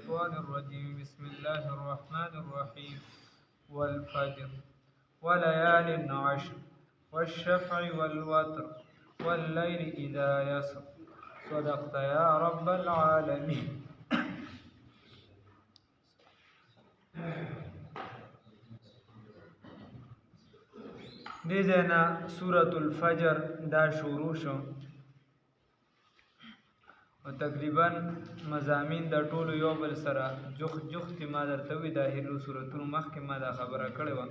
الشيطان الرجيم بسم الله الرحمن الرحيم والفجر وليال عشر والشفع والوتر والليل إذا يسر صدقت يا رب العالمين. دې ځاینا سورة الفجر دا شروع شو او تقریبا مضامین د ټولو یو بل سره جخت ما درته وی د هیرو سورتونو مخکې ما دا خبره کړې وه.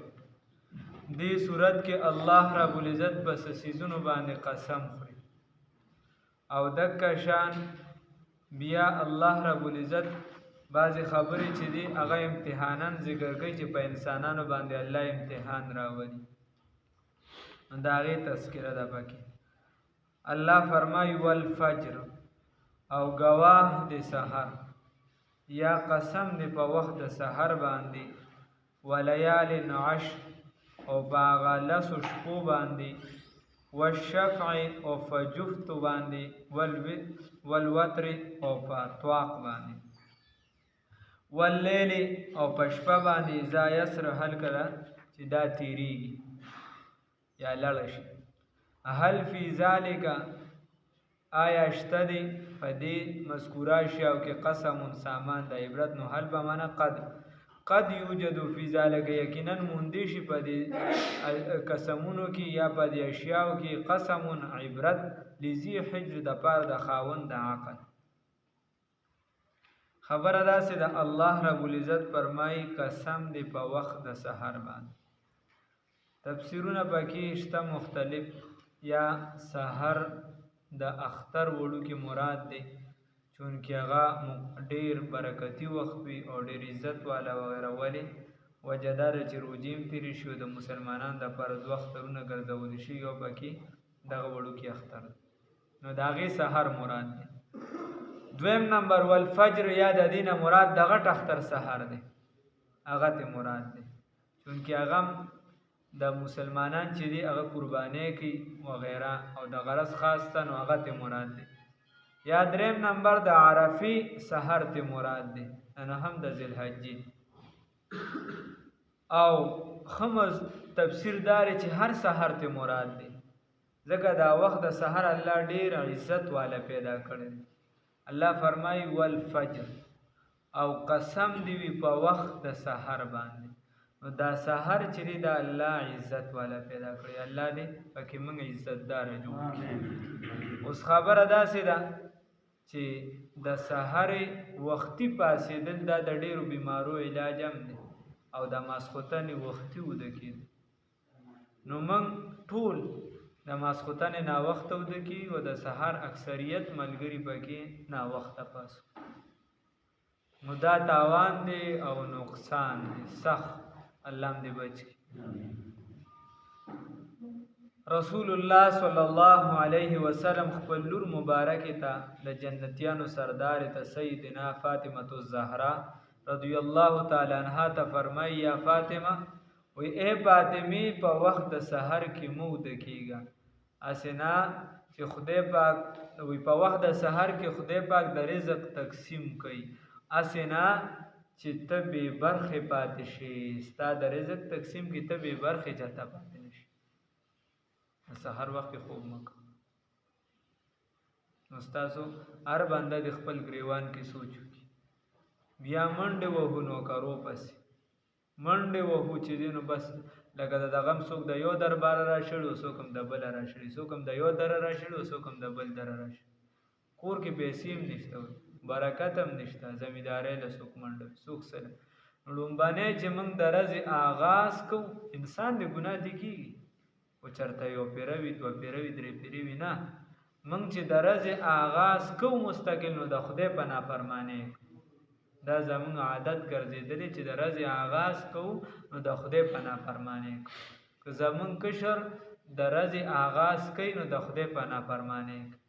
دې سورت کې الله رب العزت بس سیزونو باندې قسم خوري او دکه شان بیا الله رب العزت بعضې خبرې چې دي هغه امتحاناً ذکر کوي چې په انسانانو باندې الله امتحان راولي، د هغې تذکره ده پکې. الله فرمایي والفجر او گواه د سحر یا قسم دی په وخت د سحر باندې، ولیال عشر او باغا لسو شپو باندې، والشفع او فجفت باندې، والوتر او فطواق باندې، واللیل او پشپه باندې اذا یسر هل کله چې دا تیریږي یا لړه شي. هل فی ذالک آیا شته دی په دې مذکوره اشیاو کې قسم سامان د عبرت. نو هل به معنا قد یوجد فی ذالک، یقینا موندې شي په دې قسمونو کې یا په دې اشیاو کې قسم عبرت لذی حجر د پاره د خاوند د عقل. خبره داسې د الله رب العزت فرمایي قسم دی په وخت د سحر باندې. تفسیرونه پکې شته مختلف، یا سحر د اختر وړو کې مراد دی چونکې هغه ډیر برکتی وخت وي او ډیر عزت والا وغیره. ولې وجه دا ده چې روجیم تیرې شي د مسلمانانو دپاره دوه اخترونه ګرځولی شي، یو پکې دغه وړو کې اختر دی، نو د هغې سحر مراد دی. دویم نمبر والفجر، یا د دې نه مراد د غټ اختر سحر دی، هغه ته مراد دی چونکې هغه د مسلمانان چې دی هغه قربانۍ کوي وغیره او د غرض خاص ته، نو هغه ته مراد دی. یا دریم نمبر د عرفی سحر ته مراد دی، نهم د ذوالحجې. او خمس تفسیر دار چې هر سحر ته مراد دی، ځکه دا وخت د سحر الله ډیر عزت والا پیدا کړی. الله فرمایي والفجر او قسم دی وی په وخت د سحر باندې. نو دا سحر چې دی دا الله عزت والا پیدا کړی، الله دې پکې موږ عزتدار جوړ کړي. اوس خبره داسې ده چې د سحر وختي پاسېدل دا د ډېرو بیمارو علاج هم دی او د ماسخوتنې وختي وده کېږي. نو موږ ټول د ماسخوتنې ناوخته وده کېږي او د سحر اکثریت ملګري پکې ناوخته پاسو، نو دا تاوان دی او نقصان دی سخت. الله دې بچ کړي. رسول الله صلی الله علیه وسلم خپل لور مبارکه ته د جنتیانو سردار ته سیدنا فاطمه الزهرا رضی الله تعالی عنها ته فرمایي یا فاطمه، وی اے فاطمه په وخت د سحر کې مو د کیږي اسنا چې خدای پاک وی په وخت د سحر کې خدای پاک د رزق تقسیم کوي، اسنا چې ته بې برخې پاتې شي، ستا د رزق تقسیم کې ته بې برخې چاته پاتې نه شي. سحر وخت کې خوب مه کوه. نو ستاسو هر بنده د خپل ګریوان کې سوچ وکړي، بیا منډې وهو نوکرو پسې منډې وهو چې دی نو بس لکه د دغه هم څوک د یو درباره راشړي او څوک هم د بله راشړي، څوک هم د یو دره راشړي او څوک هم د بل دره راشړي. کور کې پیسې هم نشته، برکت هم نشته، زمیندارۍ له څوک منډه څوک سره. لومبنی چې موږ د ورځې آغاز کوو، انسان د ګناه دی کېږي او چېرته یو پیره وي دوه پیره وي درې پیرې وي، نه، موږ چې د ورځې آغاز کوو مستقل نو د خدای په نافرمانۍ دا زموږ عادت ګرځېدلی چې د ورځې آغاز کوو نو د خدای په نافرمانۍ کوو. که زموږ کشر د ورځې آغاز کوي نو د خدای په نافرمانۍ کوي.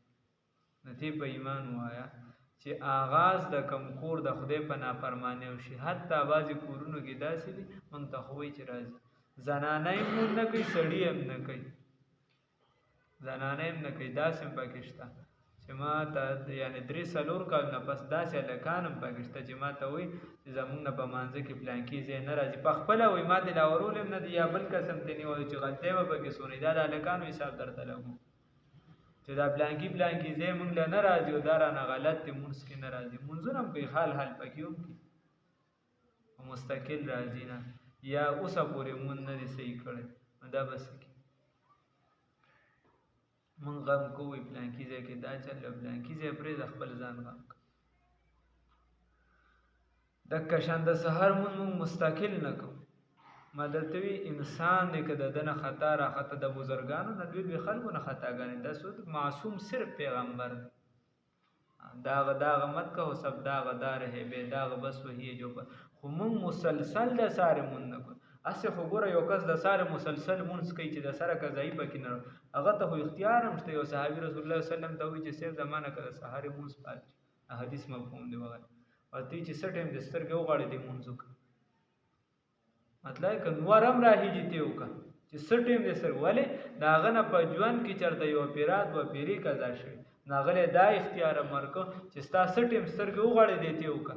نو تی په ایمان ووایه چې آغاز د کم کور د خدای په نافرمانۍ وشي. حتی بعضې کورونو کې داسې دي موږ ته خو وایي چې راځي زنانه هم نه کوي سړي هم نه کوي، زنانه هم نه کوي، داسې هم پکې شته چې چې ما ته یعنې 3-4 کالونه پس داسې هلکان هم پکې شته چې ما ته وایي چې زمونږ نه په مانځه کې پلانکي ځای نه راځي په خپله وایي ما دې لا ورول هم نه دی یا بل کس هم ته نیولی چې غلطۍ به پکې سونی دا د هلکانو حساب درته لګو چې دا پلانکي ځای مونږ له نه راځي او دا رانه غلط دی مونځ کې نه راځي مونځونه هم کوي حال پکې هم کوي مستقل راځي نه یا اوسه پورې مونږ نه دی صحیح کړی نو دا به څه کوي مونږ غم کوو پلانکي ځای کې دا چل پلانکي ځای پرېږده خپل ځان غم کوه دکه شان د سهار مونږ مستقل نه کوو ما درته وي انسان دی که د ده نه خطا راخطه د بزرګانو نه دوی خلکو نه خطاګانې دا معصوم صرف پیغمبر دی داغ مت کهو سب داغ دار ہے بے داغ بس وہی ہے جو خو مونږ مسلسل د سارې مونږ نه کوو هسې خو ګوره یو کس د سارې مسلسل مونځ کوي چې د سره قضایي پکې نه هغه ته خو اختیار هم شته یو صحابي رسول الله وسلم ته وایي چې صرف زما نه که د سهارې مونځ پاتې حدیث مفهوم دی وغیره او ته چې څه ټایم د سترګې وغواړې دې مونځ وکړه مطلب که نور هم راهیجي ته وکړه چې څه ټایم د سترګې ولې د هغه نه په ژوند کې چېرته یو پیرات و پیري قضا شوي نو هغه دا اختیار هم ورکړه چې ستا څه ټایم سترګې وغواړې دې ته وکړه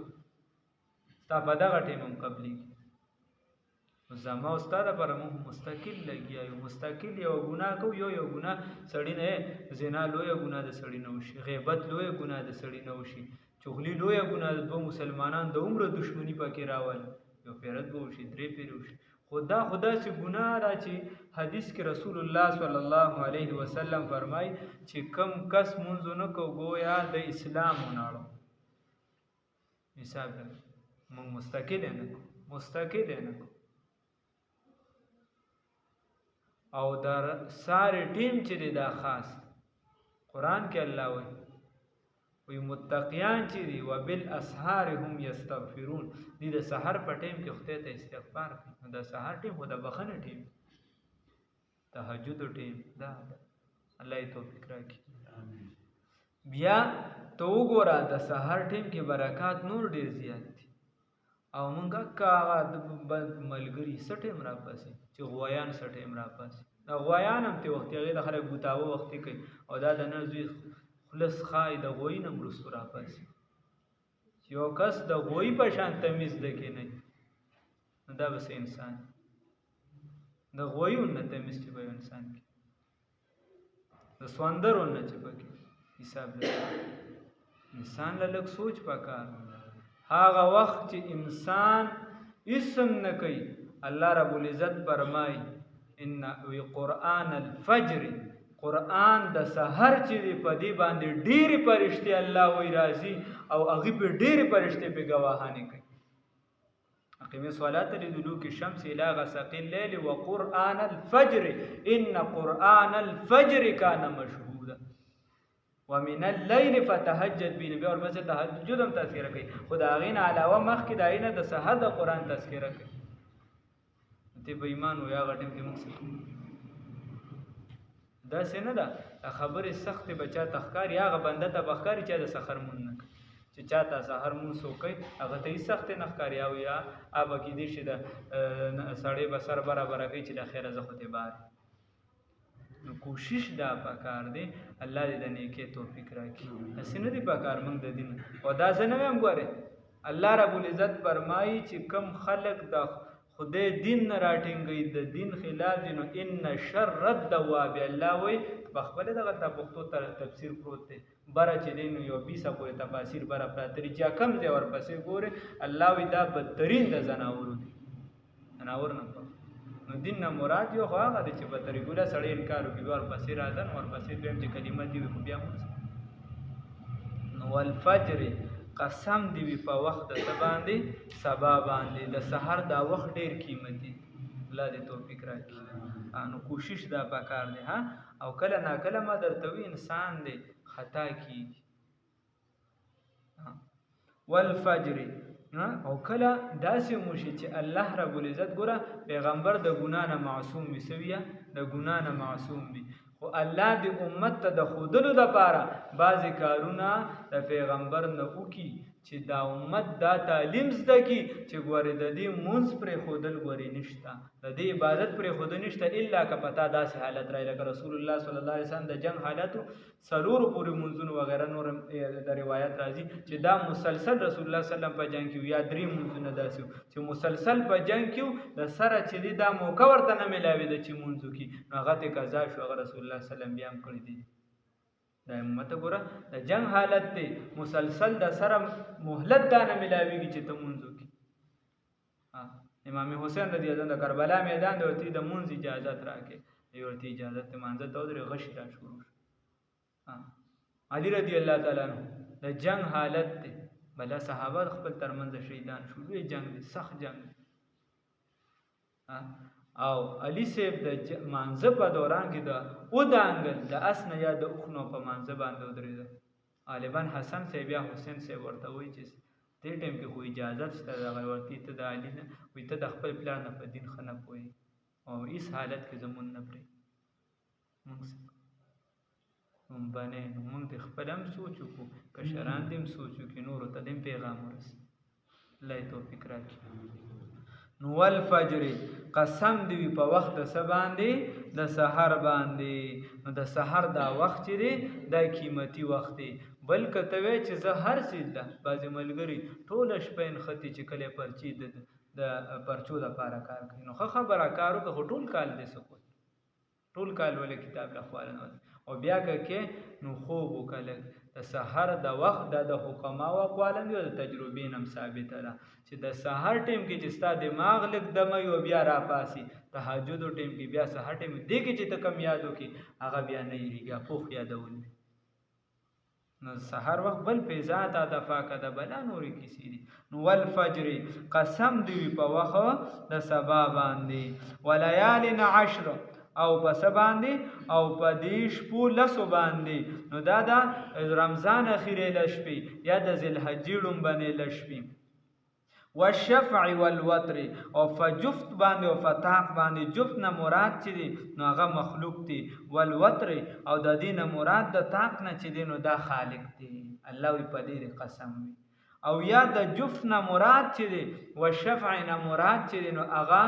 ستا په دغه ټایم هم قبلېږي زما او ستا دپاره موږ مستقل لګیا یو مستقل یو ګناه کوو یو ګناه سړي نه زنا لویه ګناه د سړي نه وشي غیبت لویه ګناه د سړي نه وشي چغلي لویه ګناه د 2 مسلمانان د عمره دشمني پکې راولي یو پیرت به وشي 3 پیرې وشي خو دا داسې ګناه ده چې حدیث کې رسول الله صلی الله علیه وسلم فرمایي چې کم کس مونځ نه کوو ګویا د اسلام وناړو حساب موږ مستقل نه کوو او در سارے ټیم چې دی دا خاص قرآن کې الله وایي متقیان چې دي وبالاسحار هم یستغفرون دي د سحر په ټیم کې خدای ته استغفار کوي د سحر ټیم خو د بخښنې ټیم تهجد ټیم دا الله یې توفیق راکړي بیا ته وګوره د سحر ټیم کې برکات نور ډېر زیات دي او مونږ که هغه د ملګري څه ټایم راپاسي چې غوایان څه ټایم راپاسي دا غوایان هم ته وختي هغې د خلک بوتاوه وختي کوي او دا د نه زوی خلص خای د غویي نه وروستو راپاسي چې یو کس د غویي په شان تمیز زده کې نه نو دا به څه انسان د غویو نه تمیز چې به یو انسان کې د سوندرو نه چې پکې حساب لري انسان له لږ سوچ پکار هغه وخت چې انسان اسم نه کوي الله رب العزت فرمای ان قرآن الفجر قرآن د سحر چې دی په دې باندې ډېرې فرشتې الله وایي راځي او هغې پې ډېرې فرشتې پې ګواهانې کوي اقیم الصلاة لدلوک الشمس الى غسق الليل وقرآن الفجر ان قرآن الفجر كان مشهودا ومن الليل فتهجد به نبی اور بس تهجد هم تذکرہ کوي خدا غین علاوه مخکې د عینه د سحر د قرآن تذکرہ کوي ته به ایمان و یا غټم کې موږ دا څه نه ده خبرې سختې به چا تخکار یا هغه بنده ته به ښکاري چې د سحر مونځ نه کوي چې چا ته سحر مونځ وکړي هغه ته هېڅ سختې نه ښکاري او یا به کېدای شي د سړی به سر برابره کوي چې د خیره زه خو دې بار نو کوشش دا پکار دی الله دې د نیکۍ توفیق راکړي هسې نه دی پکار موږ د دین او دا زه نه وایم ګورې الله رب العزت فرمایي چې کم خلک د خدای دین نه راټینګوي د دین خلاف دي نو ان شر الدواب الله وایي په خپله دغه پښتو تفسیر پروت دی بره چې دی نو یو 20 پورې تفاسیر بره پراته دي چې کم ځای ورپسې ګورې الله وایي دا بدترین د ځناورو دي ځناور نه نو دین نه مراد یو خو هغه دی چې په طریقوله سړی انکار وکړي ورپسې راځه نو ورپسې دویم چې کلمه دي وي خو بیا مونځ نو والفجر قسم دی وي په وخت د څه باندې سبا باندې د سحر دا وخت ډېر قیمتي الله دې توفیق راکړي نو کوشش دا پکار دی ها او کله ناکله ما درته وي انسان دی خطا کیږي والفجر او کله داسې موشي چې الله رب العزت ګوره پیغمبر د ګناه نه معصوم وي سویه د ګناه نه معصوم وي خو الله دې امت ته د ښودلو دپاره بعضې کارونه د پیغمبر نه وکړي چې دا امت دا تعلیم زده کی چې ګورې د دې مونځ پرې ښودل ګورې نشته، د دې عبادت پرې ښودل نشته الا که پتا داسې حالت رایي لکه رسول الله صلی الله علیه وسلم د جنگ حالاتو څلورو پورې مونځونه وغیره نور د روایت راځي چې دا مسلسل رسول الله صلی الله علیه وسلم په جنگ کې یا درې مونځونه داسې چې مسلسل په جنگ کې د سره چې دا موقع ورته نه ملاوېده چې مونځ وکړي نو هغه ته قضا شو، هغه رسول الله صلی الله علیه وسلم بیا هم کړی دي. دا امت ګوره د جنگ حالت دی مسلسل د سره مهلت دا نه ملاویږي چې ته مونځ وکړي. امام حسین رضی الله عنه د کربلا میدان د ورته د مونځ اجازت راکې دی ورته اجازت ته مانځه ته درې غشي را شروع شو. علي رضی الله تعالی عنہ د جنگ حالت دی بل صحابه خپل ترمنځ شهیدان شو، لوی جنگ دی سخت جنگ دی. او علي صاحب د مانځه په دوران کې د ودانګل د اسنه یا د اوخنو په مانځه باندې ودرېده. غالبا حسن صاحب یا حسین صاحب ورته وایي چې دې ټیم کې خو اجازت شته دغه ورته ته د علي نه وایي ته د خپل پلار نه په دین ښه نه پوهې او هېڅ حالت کې زمونږ نه پرې مونږ باندې مونږ د خپل هم سوچ وکړو کشران دې هم سوچ وکړي نورو ته دې هم پیغام ورسي. الله یې توفیق راکړي. نو والفجر قسم دی په وخت د څه باندې د سحر باندې. نو د سحر دا وخت چې دی دا قیمتي وخت دی. بلکې ته وایې چې زه هر څیز ده بعضې ملګري ټوله شپه نښتي چې کله پرچي د پرچو دپاره کار کوي نو ښه خبره کار وکړه خو ټول کال دی څه کوي ټول کال ولې کتاب له خواله نه او بیا که نو خوب وکړه لږ د سحر د وخت دا د حکماو اقوالم دی او د تجربې نه هم ثابته ده چې د سحر ټیم کې چې ستا دماغ لږ دموي او بیا راپاسي تهجدو ټیم کې بیا سحر ټیم دې کې چې ته کم یاد وکړي هغه بیا نه هېرېږي پوخ یادول وي. نو سحر وخت بل فیضا تا دفاع که د بلا نورې کیسې دي. نو والفجر قسم دی په وخت د سبا باندې ولیال عشر او په څه باندې او په دې شپو لسو باندې نو دا د رمضان اخیرې لشپې یا د ذوالحجې لومبنې لشپې والشفع والوتر او فجفت باندې او فتاق باندې جفت نه مراد چې دی نو هغه مخلوق دی والوتر او د دې نه مراد د طاق نه چې دی نو دا خالق دی الله وی په دې قسم وي. او یا د جفت نه مراد چې دی والشفع نه مراد چې دی نو هغه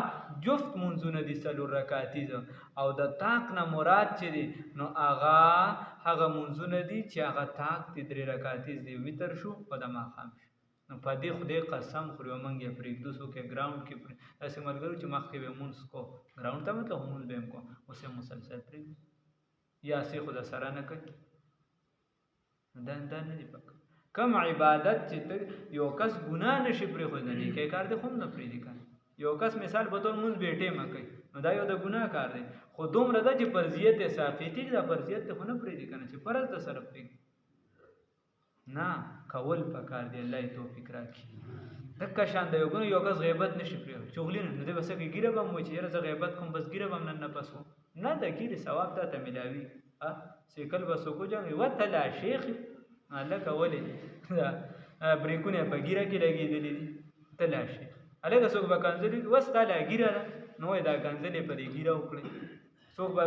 جفت منځونه دي څلور رکعاتي او د طاق نه مراد چې دی نو هغه منځونه دي چې هغه طاق دي درې رکعاتي دي وتر شو او د ماښام شو. نو په دې خدای قسم خوري او موږ یې پرېږدو څوک یې ګراونډ کې داسې ملګرو چې مخکې به مونځ کو ګراونډ ته مطلب مونځ به هم کو اوس یې مسلسل پرېږدو یا سې خو د سره نه کوي دا نه دي پکار. کم عبادت چې ته یو کس ګناه نشي پرېښودلی نیکی کار دی خو هم نه پرېږدي که یو کس مثال په طور مونځ بې ټیمه کوي نو دا یو د ګناه کار دی خو دومره ده چې فرضیت یې ساقطي دا فرضیت ته خو نه پرېږدي که نه چې فرض د سره پرېږدي نه کول پکار دی. الله یې توفیق راکړي. دکه شان د یو کس غیبت نشي پرېښودی چغلي نه نو دی به څه کوي ګیره به هم وایي چې یاره زه غیبت کوم بس ګیره به هم نن نه پس وم نه د ګیرې ثواب تا ته میلاوي سیکل به څوک وجنګوي وتله شیخې هلکه ولې بریکونه یې په ګیره کې لګېدلي دي ته لا شیخ هلکه څوک به کنځلي وس تا لا ګیره ده نو وایي دا کنځلې په دې ګیره وکړې څوک به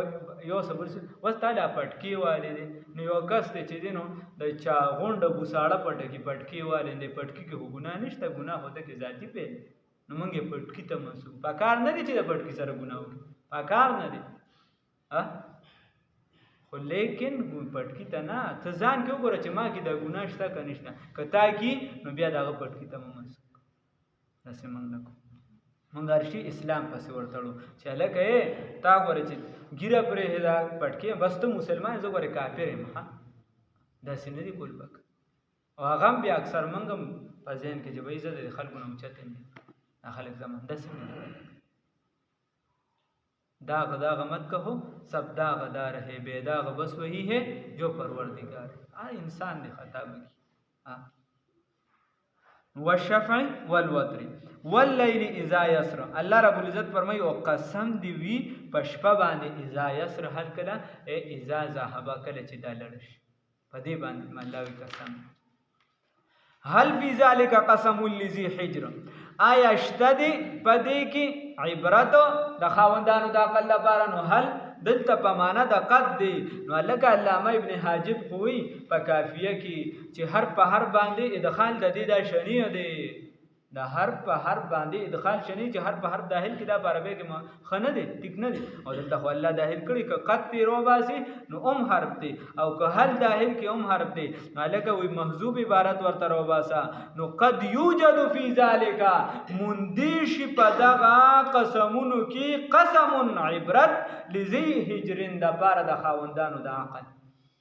یو څه بل وس تا لا پټکې والې دی نو یو کس دی چې دی نو د چا غونډه بوساړه پټکي پټکې والې دی پټکي کې خو ګناه نشته ګناه خو ده کې ذاتي پیل نو موږ یې پټکي ته منسوب پکار نه دی چې د پټکي سره ګناه وکړي پکار نه دی خو لیکن پټکي ته نه ته ځان کې وګوره چې ما کې دا ګناه شته که نشته که تا کې نو بیا د هغه پټکي ته مو منسوب داسې موږ نه کوو موږ هر شي اسلام پسې ورتړو چې هلکه تا ګوره چې ګیره پرېښې دا پټکې بس ته مسلمان زه ګوره کافر یم داسې نه دي کول پکار او هغه هم بیا اکثر موږ هم په ذهن کې چې وایي زه د خلکو نه اوچت یم دا خلک زمان داسې نه داغ داغ مت کہو سب داغ دار ہے بے داغ بس وہی ہے جو پروردگار ہے انسان نے خطا بکی والشفع والوتر واللیل اذا یسر اللہ رب العزت فرمائی او قسم دی وی پشپا باندې اذا یسر هر کله اذا ذهب کله چې دا لړش پدې باندې الله قسم هل فی ذلک قسم لذی حجر آیا اشتدی پدې کې عبرت د خاوندانو د عقل لپاره نو هل دلته په معنا د قد دی. نو لکه علامه ابن حاجب خوی په کافیه کې چې حرف په حرف باندې ادخال د دې دا شنیه دی، د حرف په حرف باندې ادخال شنی چې حرف په حرف داخل کې دا په عربی کې خنه دی ټیک نه دی. او دلته خو الله داخل کړي که قد تیرو باسي نو حرف دی او که هل داخل کې حرف دی. نو لکه وی محذوب عبارت ورته رو باسا نو قد یوجد فی ذالک مندیش په دغه قسمونو کې قسم عبرت لذی هجرین د پاره د خاوندانو د عقل،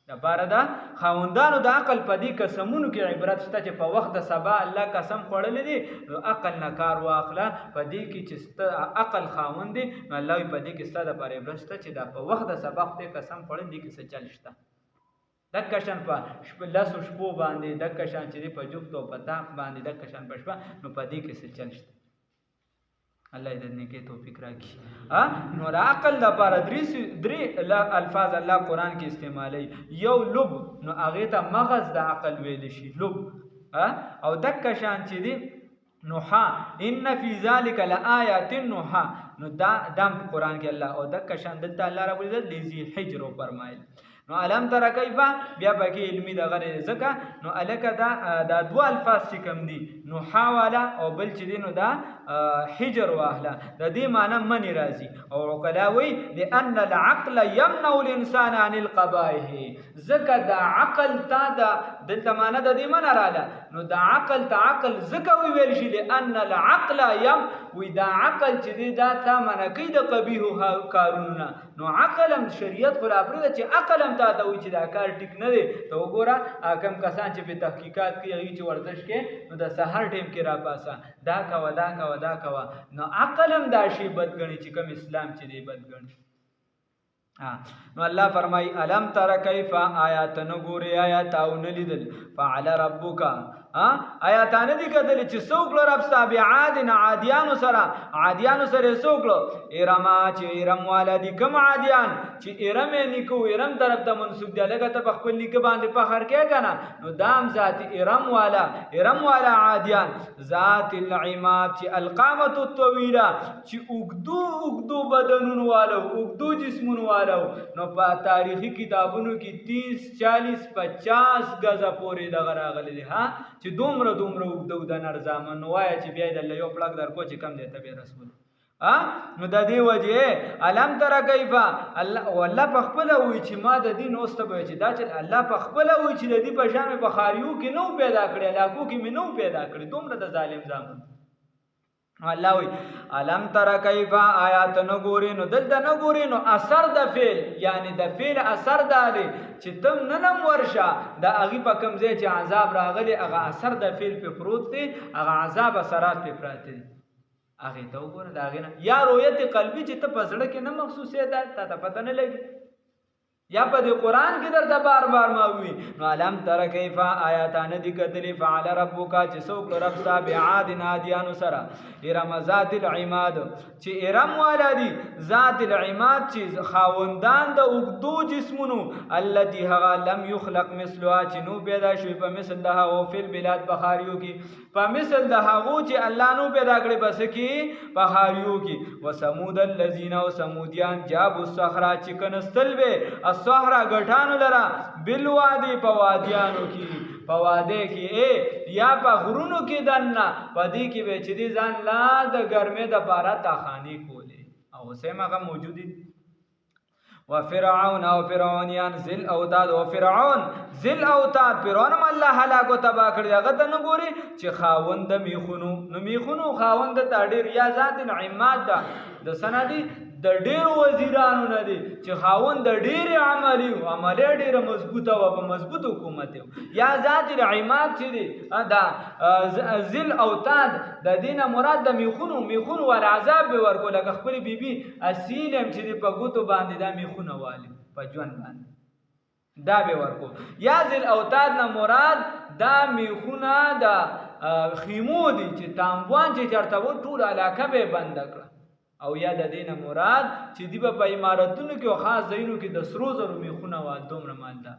د پاره د خاوندانو د عقل په دې قسمونو کې عبرت شته چې په وخت د سبا الله قسم خوړلې دي نو عقل نه کار واخله په دې کې چې عقل خاوند دی نو الله په دې کې ستاسو لپاره عبرت شته چې دا په وخت د سبا ته قسم خوړل دي کې څه چل شته. د کشن په لاسو شپو باندې د کشن چې په جوخت او په تاق باندې د کشن په شپه نو په دې کې څه چل شته. الله دې نیکه توفیق راکړي. نو د عقل لپاره درې الفاظ الله قرآن کې استعمالي. یو لب نو هغه ته مغز د عقل ویل شي لب، او دک شان چې دی نوحا ان فی ذلک لآیات نوحا نو دا دم قرآن کې الله او دک شان دلته الله رب العزت لذی حجر فرمایل. نو علم تر کیفا بیا پکې علمي دغه زکه نو الکه دا دو الفاظ چې کوم دي نوحا والا او بل چې دی نو دا حجر واهله د دې معنی منی راځي. او عقلاوی لان العقل يمنع الانسان عن القبائح زکه دا عقل تا دا دلته معنی د دې من رااله نو دا عقل ته عقل زکه ویل شي لان العقل وی دا عقل چې دی دا تا منکی د قبیح کارونه. نو عقلم شریعت خو لابره چې عقلم تا ته وی چې دا کار ټیک نه دی. ته وګوره کم کسان چې په تحقیقات کې هغه چې ورزش کې نو د سحر ټیم کې را پاسه دا کوا دا کوا دا کوا نو عقلم دا شی بدګنی چې کوم اسلام چې دی بدګنی. نو الله فرمای الم تر کیف آیات نګوري آیات او نلیدل فعل ربک آیاتانه دي کتل چې څوک رب صاحب عادیانو سره څوک ارما چې ارم والدی کوم عادیان چې ارم نیکو ارم طرف ته منسوب دي لکه ته خپل لیک باندې په هر کې کنه نو دام ذات ارم والا عادیان ذات العماد چې القامت الطويله چې اوګدو بدنونو والو اوګدو جسمونو والو نو په تاریخي کتابونو کې 30 40 50 غزه پورې دغه راغلي ها چې دومره وګدو د نرزامن وای چې بیا د یو پلاک درکو چې کم دی ته رسول نو د دې وجه علم تر کیفا الله والله په خپل وای چې ما د دین اوسته به چې دا چې الله په خپل وای چې د دې په شان بخاریو کې نو پیدا کړی علاقو کې مې نو پیدا کړی دومره د ظالم ځامن. الله وی علم تر کیفا آیات نګوري نو دلته نګوري نو اثر د فعل یعنی د فعل اثر داري چې تم ننم ورشه د اغي په کوم ځای چې عذاب راغلي هغه اثر د فعل په پروت دی هغه عذاب اثرات په پراته دي هغه ته وګوره دا غنه یا رؤیت قلبی چې ته پزړه کې نه مخصوصه ده ته پته نه لګي یا په دې قران کې درته بار ما وی نو علم تر کیف آیاتان دي کتلی فعل ربک چې څوک رب صاحب عادیانو سره ارم ذات العماد چې ارم ولادي ذات العماد چې خاوندان د اوګدو جسمونو التي هغه لم يخلق مثلها چې نو پیدا شوی په مثل د هغه فل بلاد بخاریو کې په مثل د هغه چې الله نو پیدا کړی بس کې بخاریو کې وسمود الذين وسموديان جابوا الصخره چې کنستل به الصحرا غټانو لرا بلوادي پوادیانو کی پواده کی یا په غرونو کې دنه پدې کې به چې دي ځان لا د ګرمه د بارا تاخانی کولې او سمغه موجودی وفرعون او فرعونیان ذل اوتاد او فرعون ذل اوتاد فرعون الله هلاک او تبا کړی هغه ته نه ګوري چې خاوند میخونو خاوند ته ډیر یا ذات العماد د سندي د ډیر وزیرانو نه دي چې خاوند د ډیر عملی ډیر مضبوطه او مضبوط حکومت یا ذات العماد چې دي دا ذل اوتاد د دینه مراد د میخونو ول عذاب به ورکو لکه خپل بیبي اصیلم چې په ګوتو باندې د میخونه والی په ژوند باندې دا به ورکو یا ذل اوتاد نه مراد دا میخونه د خیمو دي چې تامبوان چې چرته و ټول علاقه به بند کړ او یا د دینه مراد چې دی په امارتونو کې او خاص ځایونو کې د سرو زرو میخونه و دومره مالدار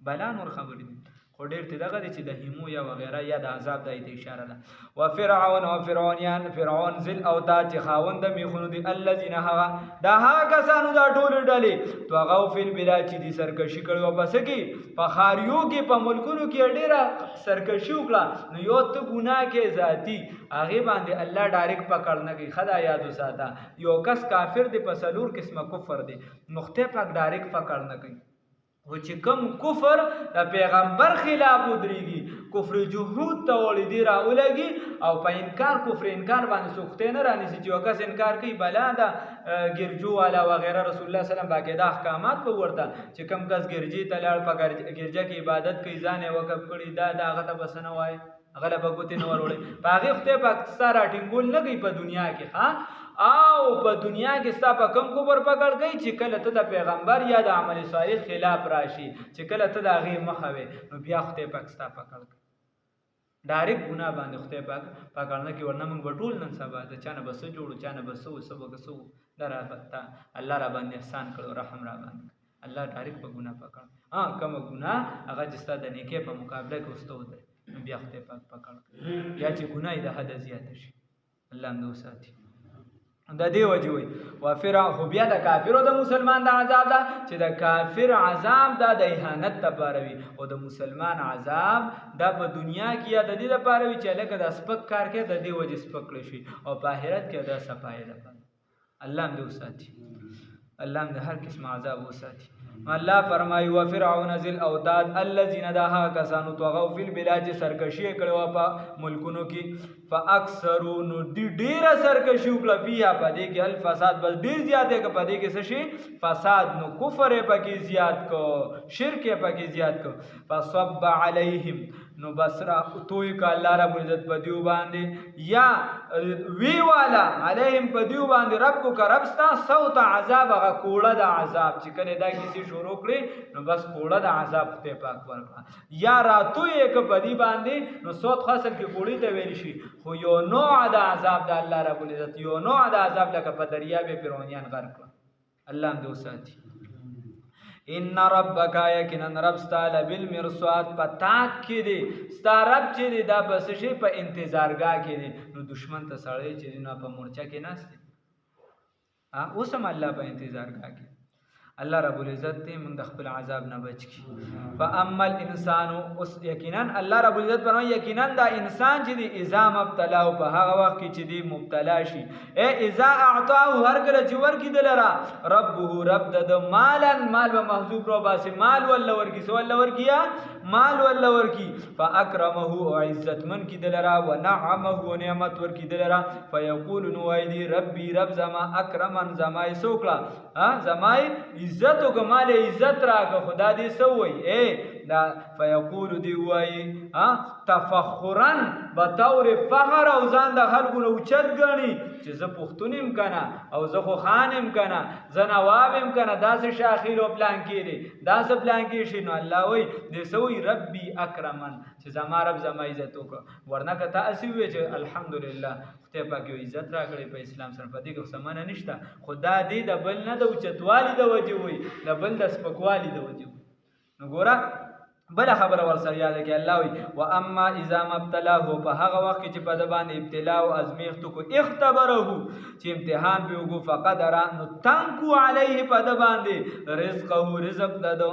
بلا نور خبرې دي خو ډېر ته دغه دی چې د هیمو یا وغیره یا د عذاب دای ته اشاره ده. وفرعون او فرعونیان فرعون ذل اوتاد چې خاوند د میخونو دي الذین هغه دا هغه کسانو دا ټول ډلې طغوا فی البلاد چې دي سرکشي کړي او پس کې په ښاریو کې په ملکونو کې ډېره سرکشي وکړه نو یو ته ګناه کې ذاتی هغه باندې الله ډایرکټ پکړ نه کوي. خدا یاد وساته یو کس کافر دی په سلور قسمه کفر دی نقطه پاک ډایرکټ پکړ نه کوي. و چې کم کفر د پیغمبر خلاف ودرېږي کفر جهود ته وړي دی راولګي او په انکار کفر انکار باندې سوخته نه رانیسي چې وکاس انکار کوي بلا دا ګرجو والا وغیرہ رسول الله صلی الله علیه وسلم باقاعده احکامات په ورته چې کم کس ګرجي ته لاړ په ګرجا کې عبادت کوي ځان یې وقف کړي دا هغه ته بسنه وای غلبه کوته نه وروړي په هغه خپل پاکستان راټینګول نه کوي په دنیا کې ها او په دنیا کې ستا په کم کفر پکړ گئی چې کله ته د پیغمبر یا د عمل صالح خلاف راشي چې کله ته د هغې مخه وې نو بیا خدای پاک ستا پکړ ډایرکټ ګناه باندې خدای پاک پکړنه کې ورنه موږ به ټول نن سبا د چا نه به څه جوړو چا نه به څه وو څه به څه وو دا راته الله را باندې احسان کړو رحم را باندې الله ډایرکټ په ګناه پکړ کومه ګناه هغه چې ستا د نیکۍ په مقابله کې وسته ودرې نو بیا خدای پاک پکړ یا چې ګناه یې د حده زیاته شي الله هم دې وساتي. د دې وجه وي وفرعون خو بیا د کافرو د مسلمان د عذاب ده چې د کافر عذاب دا د اهانت لپاره وي او د مسلمان عذاب دا په دنیا کې یا د دې لپاره وي چې لکه د سپک کار کې د دې وجه سپک کړی شي او په آخرت کې دا صفای ده. الله هم دې وساتي الله هم د هر قسم عذاب وساتي. الله فرمایي وفرعون ذل اوتاد الذين دها کسانو طغوا فی البلاد سرکشی کړو په ملکونو کې فاکثروا نو ډیره سرکشی وکړه بیا پدې کې الفساد بس ډیر زیاته کې پدې کې څه شي فساد نو کفر پکې زیات کو شرک پکې زیات کو فصب علیهم نو بسرا توي کا الله رب عزت پدیو باندې یا وی والا علیهم پدیو باندې رب کو رب ستا صوت عذاب غ کوړه د عذاب چې کله دا کسی شروع کړي نو بس کوړه د عذاب ته پاک ورکړه یا راتو یک پدی باندې نو صوت خاصل کې کوړی ته ویل شي خو یو نوع د عذاب د الله رب العزت یو نوع د عذاب لکه په دریاب فرعونیان غرق الله هم دې وساتي. ان ربک یقینا رب تعالی بالمرصاد پتاک کې دی ستا رب چې دی دا بس شي په انتظارګاه کې دی نو دشمن ته سړی چې نه په مورچا کې ناست اوس هم الله په انتظارګاه کې الله رب العزت ته من د خپل عذاب نه بچ کی. فاما الانسان اس یقینا الله رب العزت فرمایي یقینا دا انسان چې دی اذا مبتلا او په هغه وخت کې چې دی مبتلا شي اے اذا اعطاه هر کله چې ورکی دلرا ربه رب د مالن مال به محذوب رو باسي مال ولا ورکی سو ولا ورکیا مال ولا ورکی فاکرمه او عزت من کی دلرا ونعمه او نعمت ورکی دلرا فیقول نو ایدی ربي رب زما اکرمن زما سوکړه زما عزت او کمال عزت راکه خدا دې سوې اے دا فیقول دی وای تفخرا بطور فخر او ځان د خلکو نو اوچت غني چې زه پښتونیم کنه او زه خو خانم کنه زه نوابم کنه داسې شاخیل او پلان کړي داسې پلان کې شي نو الله وای دې سوې ربي اکرمن چې زما رب زما عزت وکړه ورنه کته اسی وی چې الحمدلله خدای پاک یو عزت راکړي په اسلام سره پدې کې سمانه نشته خدا دې د بل نه د اوچتوالي د وجه وي د بل د سپکوالي د وجه نو ګوره بل خبر ورسره یاد کې الله وي و اما اذا مبتلاه په هغه وخت چې په د باندې ابتلا او ازمیخت کو اختبره چې امتحان به وګو فقدر نو تنکو علیه په د باندې رزقه رزق ددو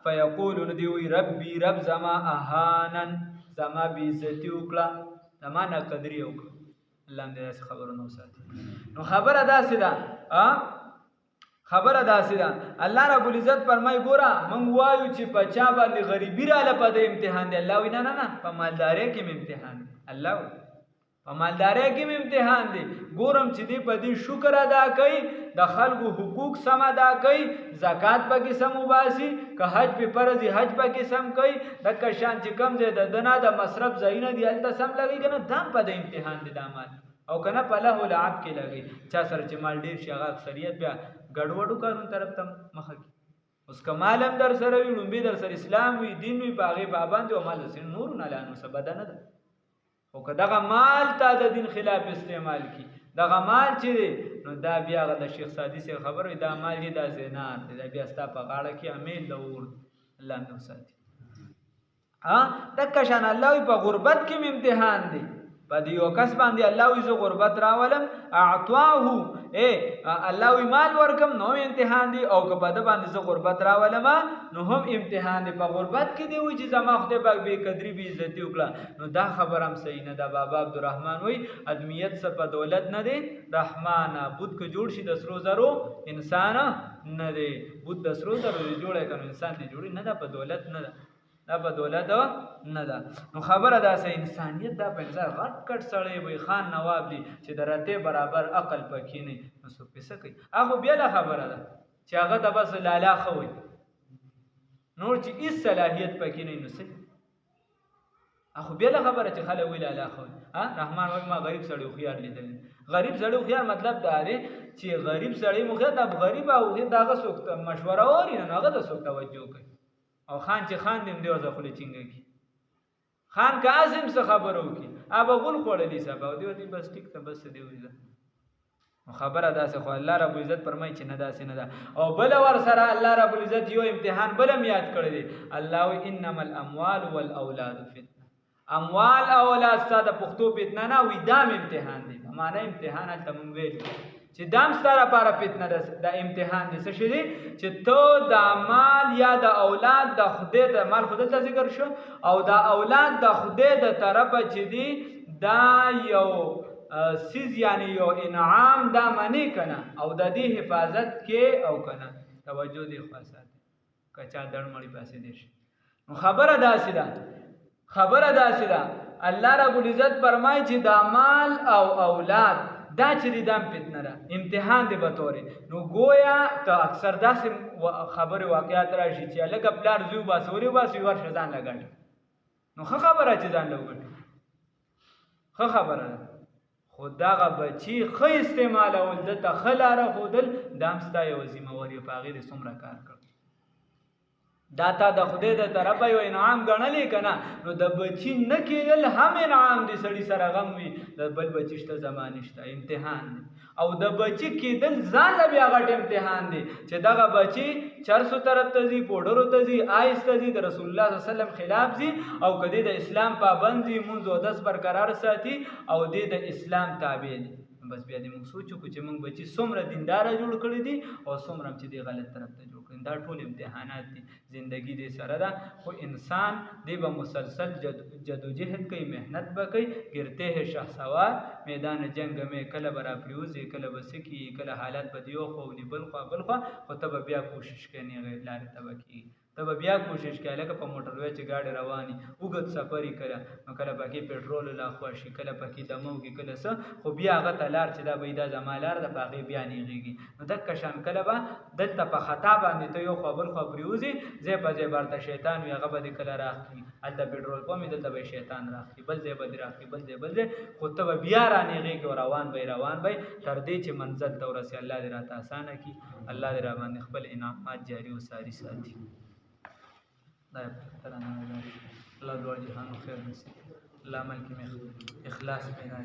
فیقول ندی وی ربي رب زما اهانن زما بیزتی وکړه زما نه قدرې وکړه الله دې خبرونه وساتي. نو خبره داسې ده خبره داسې ده الله رب العزت فرمای ګوره مونږ وایو چې په چا باندې غریبی رااله په د امتحان دی الله وی نه نه نه په مالدارۍ کې امتحان دی الله په مالدارۍ کې امتحان دی ګورم چې دی په دې شکر ادا کوي د خلکو حقوق سم ادا کوي زکات پکې سم وباسي که حج په فرض حج پکې سم کوي د کشان چې کم دی د دنا د مصرف ځایونه دی الته سم لګي کنه دام په د امتحان دی دامات او کنه په له لعب کې لګي چا سره چې مال ډیر شي هغه اکثریت بیا ګډوډو کارون طرف ته مخه کی اوس کمال هم در سره وي لومبي در سره اسلام وي دین وي باغې بابان او مال سره نور نه لانو سبدا نه ده او که دغه مال تا د دین خلاف استعمال کی دغه مال چې نو دا بیا د شیخ سادی سے خبر وي دا مال دی دا زینار دی دا بیا ستا په غاړه کې امیل د اور الله نو ساتي دکه شان الله په غربت کې امتحان دی په دې یو کس باندې الله وي زه غربت راولم اعطاه الله وي مال ورکم نو امتحان دی او که په د باندې زه غربت راولم نو هم امتحان دی په غربت کې دی وي چې زما خدای پاک بې قدري بې عزتي وکړه نو دا خبر هم صحیح نه ده بابا عبدالرحمن وي ادمیت څه په دولت نه دی رحمانه بود که جوړ شي د سرو زرو انسان نه دی بود د سرو زرو جوړی که انسان دی جوړي نه ده په دولت نه ده دا په دولت نه ده نو خبره داسې انسانیت دا په انسان غټ کټ سړی وي خان نواب دی چې د رتې برابر عقل پکې نه نو څوک پې څه کوي هغه بېله خبره ده چې هغه ته بس لالا ښه وي نور چې هېڅ صلاحیت پکې نه نو څه هغه بېله خبره چې خلک وي لالا ښه وي رحمان وایي ما غریب سړی هوښیار لیدلی غریب سړی هوښیار مطلب دا دی چې غریب سړی مو خیر دا غریب او هوښیار د هغه څوک مشوره اوري نو هغه ته څوک توجه کوي او خان چې خان دیم دی ورته خولې چینګه کی خان که عظم څه خبره وکړي هغه غول خوړلی صاحب او دی بس ټیک ته بس دی وایي نو خبره داسې خو الله رب العزت فرمایي چې نه داسې نه ده او بله ورسره الله رب العزت یو امتحان بل هم یاد کړی دی الله وایي انما الاموال والاولاد فتنه اموال او اولاد ستا د پښتو فتنه نه وي دام امتحان دی معنا امتحان هلته مونږ ویلي چې دام ستا لپاره فتنه ده د امتحان دی څه شی دی چې ته د مال یا د اولاد د خدای د مال خدای ته ذکر شو او د اولاد د خدای د طرفه چې دی دا یو سیز یعنی یو انعام دا منی کنه او د دې حفاظت کې او کنه توجه دی خاصه کچا دړ مړی پاسې دی نو خبره داسې ده الله رب العزت فرمایي چې دا مال او اولاد دا چې دام فتنه ده امتحان دی به تورې نو گویا ته اکثر داسې خبرې واقعات راشي چې لکه پلار زوی باسي ورې باسي ورشه ځان لګټ نو ښه خبره چې ځان لګټ ښه خبره ده خو دغه بچي ښه استعمالول دته ښه لاره ښودل دا هم ستا یوه ذمهواري په هغې دې څومره کار کړ دا تا د خدای د طرفه یو انعام ګڼلی که نه نو د بچي نه کېدل هم انعام دی سړي سره غم وي د بل بچي شته زما نشته امتحان دی او د بچي کېدل ځان له بیا غټ امتحان دی چې دغه بچي چرسو طرف ته ځي پوډرو ته ځي آیس ته ځي د رسول الله صلی الله علیه وسلم خلاف ځي او که دی د اسلام پابند ځي مونځ او دس برقرار ساتي او دی د اسلام تابع دی بس بیا دې موږ سوچ وکړو چې موږ بچي څومره دینداره جوړ کړي دي او څومره چې دی غلط طرف ته جوړ کړي دا ټول امتحانات دي زندگی دې سره ده خو انسان دی به مسلسل جدوجہد کوي محنت به کوي ګرتے ہے شهسوار میدان جنگ میں کله به راپریوځي کله به څه کېږي کله حالات به یو خوا ونی بل خوا خو ته به بیا کوشش کوې نه لارې ته به کېږي ته به بیا کوشش کوې لکه په موټروی چې ګاډي رواني اوږد سفر یې کړه نو کله پکې پټرول لا خواشي کله پکې دمه وکړي کله څه خو بیا هغه ته لار چې دا به دا زما لار ده په هغې بیا نیغېږي نو دکه شان کله به دلته په خطا باندې ته یو خوا بل خوا پرېوځي ځای په ځای برته شیطان وي هغه به دې کله راخلي هلته پټرول پمپ وي دلته به شیطان راخلي بل ځای به دې راخلي بل ځای خو ته به بیا رانیغېږي او روان به تر دې چې منزل ته ورسې الله دې راته اسانه کړي الله دې راباندې خپل انعامات جاري و ساري ساتي الله دعا جهان خیر نصیب الله عمل کې اخلاص پیدا